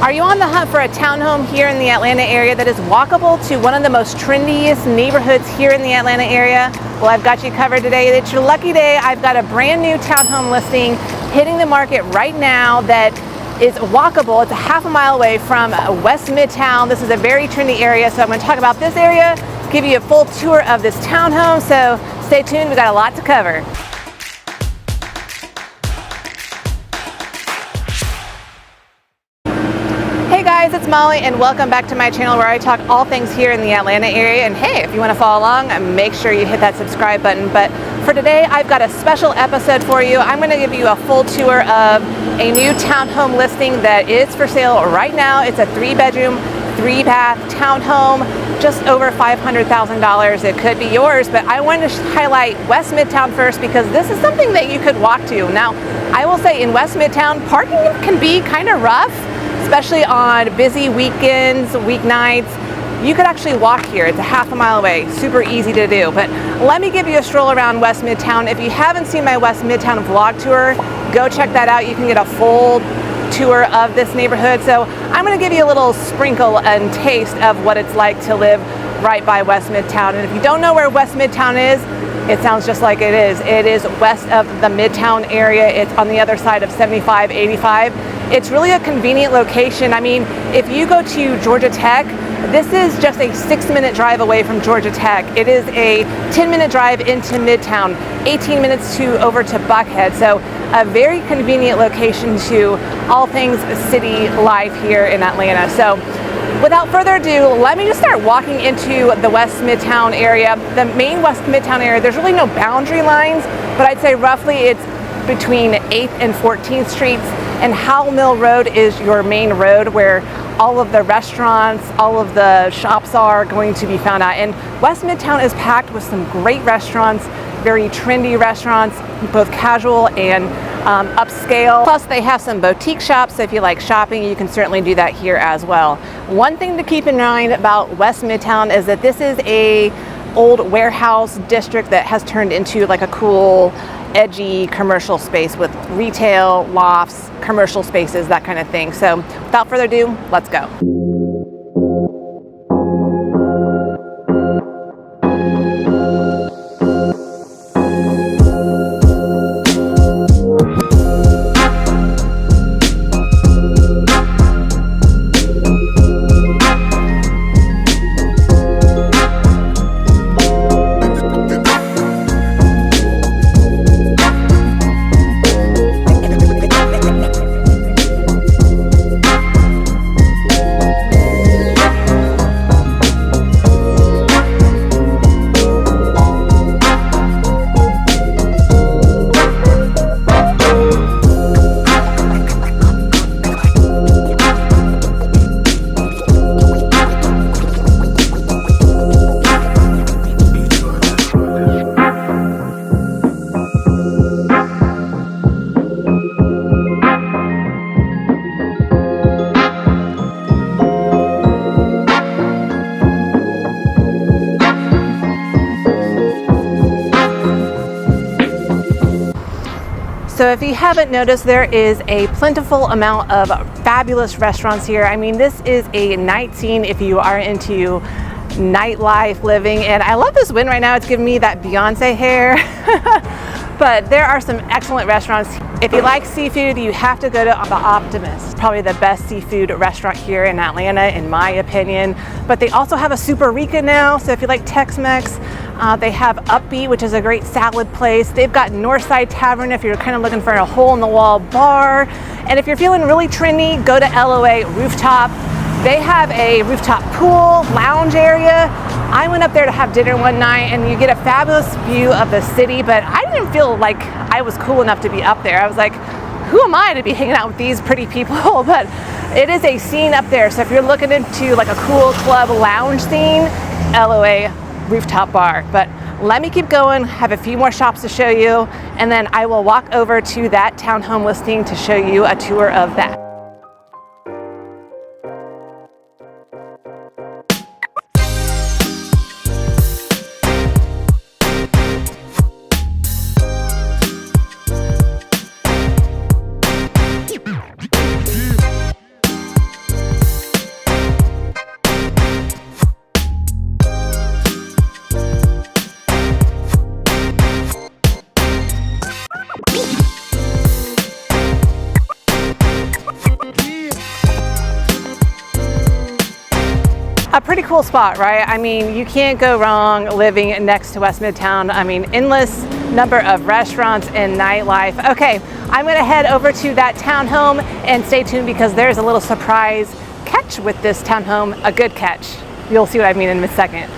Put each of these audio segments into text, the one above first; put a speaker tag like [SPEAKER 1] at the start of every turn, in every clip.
[SPEAKER 1] Are you on the hunt for a townhome here in the Atlanta area that is walkable to one of the most trendiest neighborhoods here in the Atlanta area? Well, I've got you covered today. It's your lucky day. I've got a brand new townhome listing hitting the market right now that is walkable. It's a half a mile away from West Midtown. This is a very trendy area, so I'm going to talk about this area, give you a full tour of this townhome, so stay tuned. We've got a lot to cover. Hey guys, it's Molly and welcome back to my channel where I talk all things here in the Atlanta area. And hey, if you want to follow along, make sure you hit that subscribe button. But for today, I've got a special episode for you. I'm going to give you a full tour of a new townhome listing that is for sale right now. It's a 3-bedroom, 3-bath townhome, just over $500,000. It could be yours, but I wanted to highlight West Midtown first because this is something that you could walk to. Now, I will say in West Midtown, parking can be kind of rough, especially on busy weekends, weeknights. You could actually walk here. It's a half a mile away, super easy to do. But let me give you a stroll around West Midtown. If you haven't seen my West Midtown vlog tour, go check that out. You can get a full tour of this neighborhood. So I'm gonna give you a little sprinkle and taste of what it's like to live right by West Midtown. And if you don't know where West Midtown is, it sounds just like it is. It is west of the Midtown area. It's on the other side of 75, 85. It's really a convenient location. I mean, if you go to Georgia Tech, this is just a 6-minute drive away from Georgia Tech. It is a 10-minute drive into Midtown, 18 minutes over to Buckhead. So a very convenient location to all things city life here in Atlanta. So without further ado, let me just start walking into the West Midtown area. The main West Midtown area, there's really no boundary lines, but I'd say roughly it's between 8th and 14th Streets, and Howell Mill Road is your main road where all of the restaurants, all of the shops are going to be found at. And West Midtown is packed with some great restaurants, very trendy restaurants, both casual and upscale. Plus they have some boutique shops, so if you like shopping, you can certainly do that here as well. One thing to keep in mind about West Midtown is that this is a old warehouse district that has turned into like a cool, edgy commercial space with retail, lofts, commercial spaces, that kind of thing. So without further ado, let's go. So if you haven't noticed, there is a plentiful amount of fabulous restaurants here. I mean, this is a night scene if you are into nightlife living. And I love this wind right now. It's giving me that Beyonce hair. But there are some excellent restaurants. If you like seafood, you have to go to The Optimist. Probably the best seafood restaurant here in Atlanta, in my opinion. But they also have a Super Rica now, so if you like Tex-Mex, they have Upbeat, which is a great salad place. They've got Northside Tavern if you're kind of looking for a hole-in-the-wall bar. And if you're feeling really trendy, go to LOA Rooftop. They have a rooftop pool, lounge area. I went up there to have dinner one night and you get a fabulous view of the city, but I didn't feel like I was cool enough to be up there. I was like, who am I to be hanging out with these pretty people? But it is a scene up there. So if you're looking into like a cool club lounge scene, LOA Rooftop Bar. But let me keep going, have a few more shops to show you, and then I will walk over to that townhome listing to show you a tour of that. A pretty cool spot, right? I mean, you can't go wrong living next to West Midtown. I mean, endless number of restaurants and nightlife. Okay, I'm gonna head over to that townhome and stay tuned because there's a little surprise catch with this townhome, a good catch. You'll see what I mean in a second.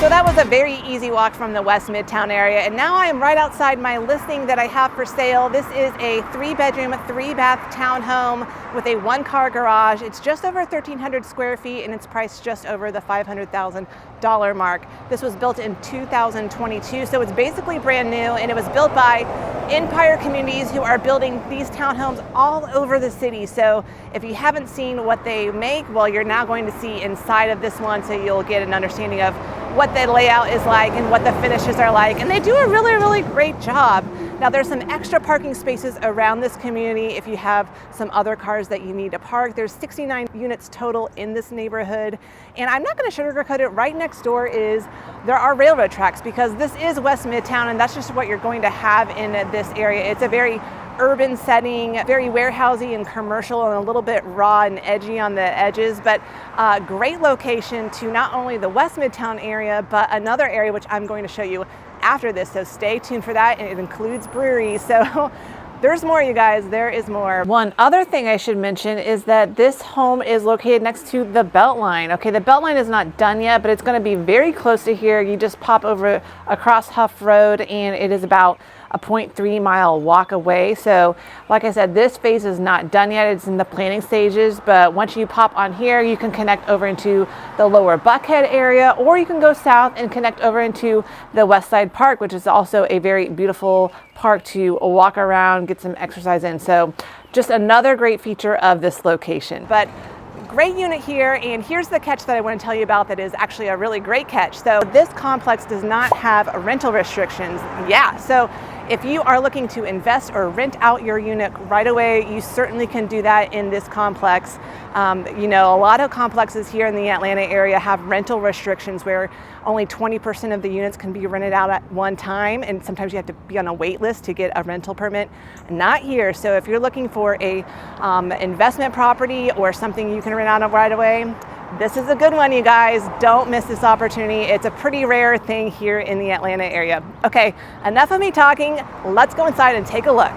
[SPEAKER 1] So that was a very easy walk from the West Midtown area, and now I am right outside my listing that I have for sale. This is a 3-bedroom, 3-bath townhome with a 1-car garage. It's just over 1,300 square feet and it's priced just over the $500,000 mark. This was built in 2022, so it's basically brand new, and it was built by Empire Communities, who are building these townhomes all over the city. So if you haven't seen what they make, well, you're now going to see inside of this one, so you'll get an understanding of what the layout is like and what the finishes are like, and they do a really great job. Now there's some extra parking spaces around this community if you have some other cars that you need to park. There's 69 units total in this neighborhood, and I'm not going to sugarcoat it. Right next door there are railroad tracks, because this is West Midtown, and that's just what you're going to have in this area. It's a very urban setting, very warehousey and commercial, and a little bit raw and edgy on the edges, but great location to not only the West Midtown area, but another area which I'm going to show you after this, so stay tuned for that. And it includes breweries, so there's more, you guys, there is more. One other thing I should mention is that this home is located next to the Beltline. Okay, the Beltline is not done yet, but it's going to be very close to here. You just pop over across Huff Road, and it is about a 0.3 mile walk away. So like I said, this phase is not done yet. It's in the planning stages, but once you pop on here, you can connect over into the lower Buckhead area, or you can go south and connect over into the West Side Park, which is also a very beautiful park to walk around, get some exercise in. So just another great feature of this location. But great unit here, and here's the catch that I want to tell you about that is actually a really great catch. So this complex does not have rental restrictions. Yeah, so if you are looking to invest or rent out your unit right away, you certainly can do that in this complex. You know, a lot of complexes here in the Atlanta area have rental restrictions where only 20% of the units can be rented out at one time, and sometimes you have to be on a wait list to get a rental permit. Not here. So if you're looking for a investment property or something you can rent out right away, this is a good one, you guys. Don't miss this opportunity. It's a pretty rare thing here in the Atlanta area. Okay, enough of me talking. Let's go inside and take a look.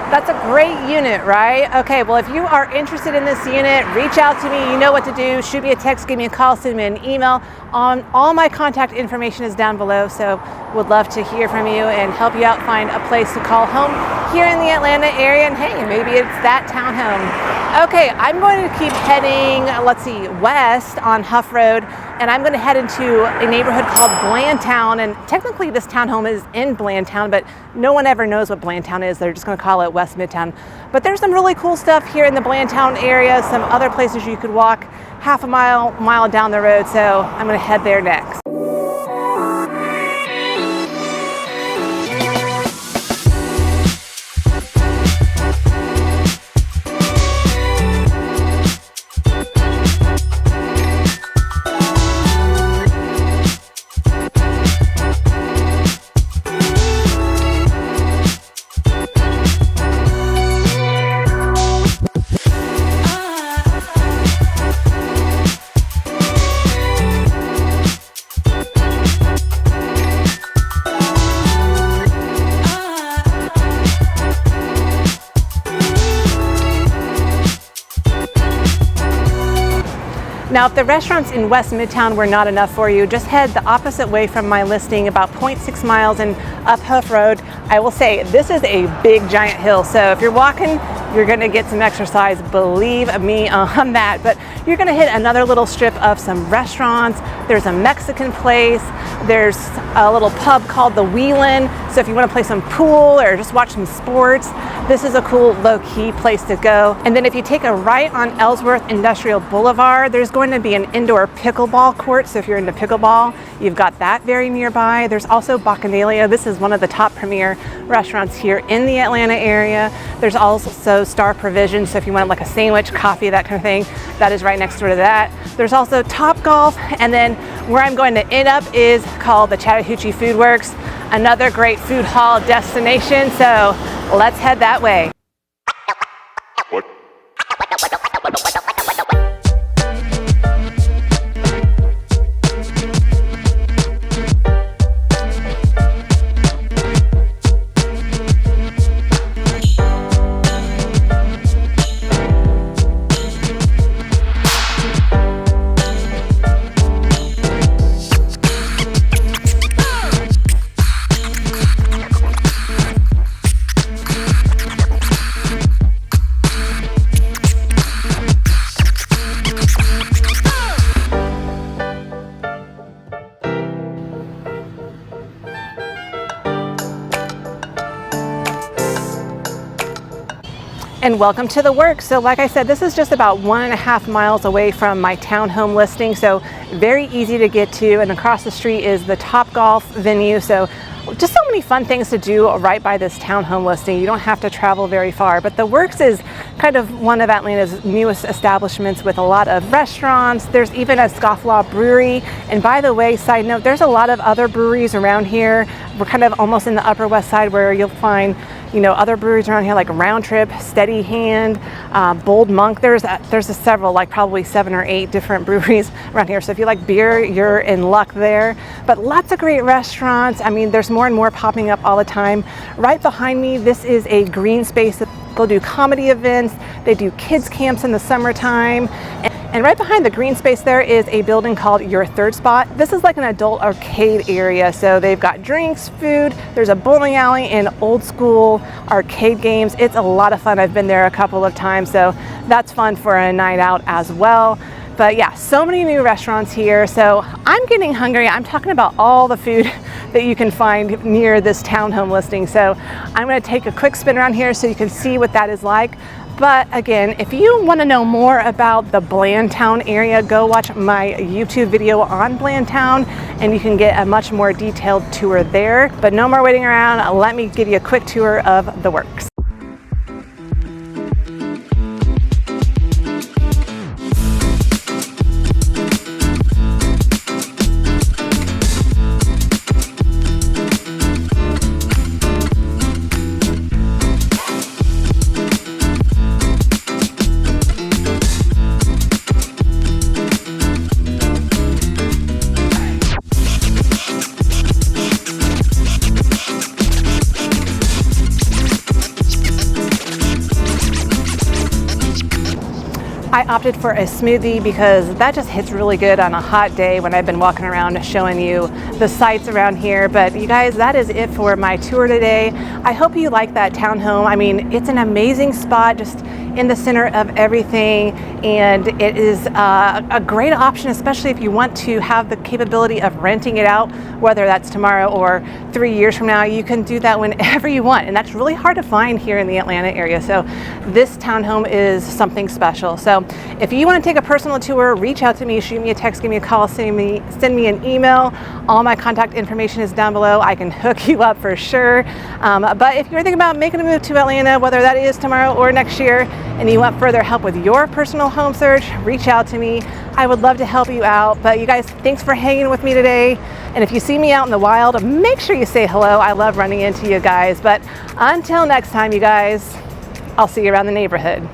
[SPEAKER 1] That's a great unit, right? Okay, well, if you are interested in this unit, reach out to me. You know what to do. Shoot me a text, give me a call, send me an email. All my contact information is down below, so would love to hear from you and help you out find a place to call home here in the Atlanta area. And hey, maybe it's that townhome. Okay, I'm going to keep heading, let's see, west on Huff Road, and I'm going to head into a neighborhood called Blandtown. And technically this townhome is in Blandtown, but no one ever knows what Blandtown is. They're just going to call it West Midtown. But there's some really cool stuff here in the Blandtown area, some other places you could walk half a mile down the road. So I'm going to head there next. Now, if the restaurants in West Midtown were not enough for you, just head the opposite way from my listing, about 0.6 miles and up Huff Road. I will say this is a big giant hill, so if you're walking, you're gonna get some exercise, believe me on that. But you're gonna hit another little strip of some restaurants. There's a Mexican place. There's a little pub called the Wheelin'. So if you wanna play some pool or just watch some sports, this is a cool low-key place to go. And then if you take a right on Ellsworth Industrial Boulevard, there's going to be an indoor pickleball court. So if you're into pickleball, you've got that very nearby. There's also Bacchanalia. This is one of the top premier restaurants here in the Atlanta area. There's also Star Provision. So if you want like a sandwich, coffee, that kind of thing, that is right next door to that. There's also Top Golf. And then where I'm going to end up is called the Chattahoochee Food Works, another great food hall destination. So let's head that way. And welcome to the work. So like I said, this is just about 1.5 miles away from my townhome listing, so very easy to get to. And across the street is the Top Golf venue, so just so many fun things to do right by this townhome listing. You don't have to travel very far. But the Works is kind of one of Atlanta's newest establishments with a lot of restaurants. There's even a Scofflaw brewery. And by the way, side note, there's a lot of other breweries around here. We're kind of almost in the Upper West Side where you'll find, you know, other breweries around here like Round Trip, Steady Hand, Bold Monk. There's several, like probably 7 or 8 different breweries around here. So if you like beer, you're in luck there. But lots of great restaurants. I mean, there's more and more popping up all the time. Right behind me, this is a green space. They'll do comedy events. They do kids camps in the summertime. And right behind the green space there is a building called Your Third Spot. This is like an adult arcade area. So they've got drinks, food, there's a bowling alley and old school arcade games. It's a lot of fun. I've been there a couple of times, so that's fun for a night out as well. But yeah, so many new restaurants here. So I'm getting hungry. I'm talking about all the food that you can find near this townhome listing. So I'm gonna take a quick spin around here so you can see what that is like. But again, if you want to know more about the Blandtown area, go watch my YouTube video on Blandtown and you can get a much more detailed tour there. But no more waiting around. Let me give you a quick tour of the Works. I opted for a smoothie because that just hits really good on a hot day when I've been walking around showing you the sights around here. But you guys, that is it for my tour today. I hope you like that townhome. I mean, it's an amazing spot just in the center of everything, and it is a great option, especially if you want to have the capability of renting it out, whether that's tomorrow or 3 years from now. You can do that whenever you want, and that's really hard to find here in the Atlanta area. So this townhome is something special. So if you want to take a personal tour, reach out to me, shoot me a text, give me a call, send me an email. All my contact information is down below. I can hook you up for sure. But if you're thinking about making a move to Atlanta, whether that is tomorrow or next year, and you want further help with your personal home search, reach out to me. I would love to help you out. But you guys, thanks for hanging with me today. And if you see me out in the wild, make sure you say hello. I love running into you guys. But until next time, you guys, I'll see you around the neighborhood.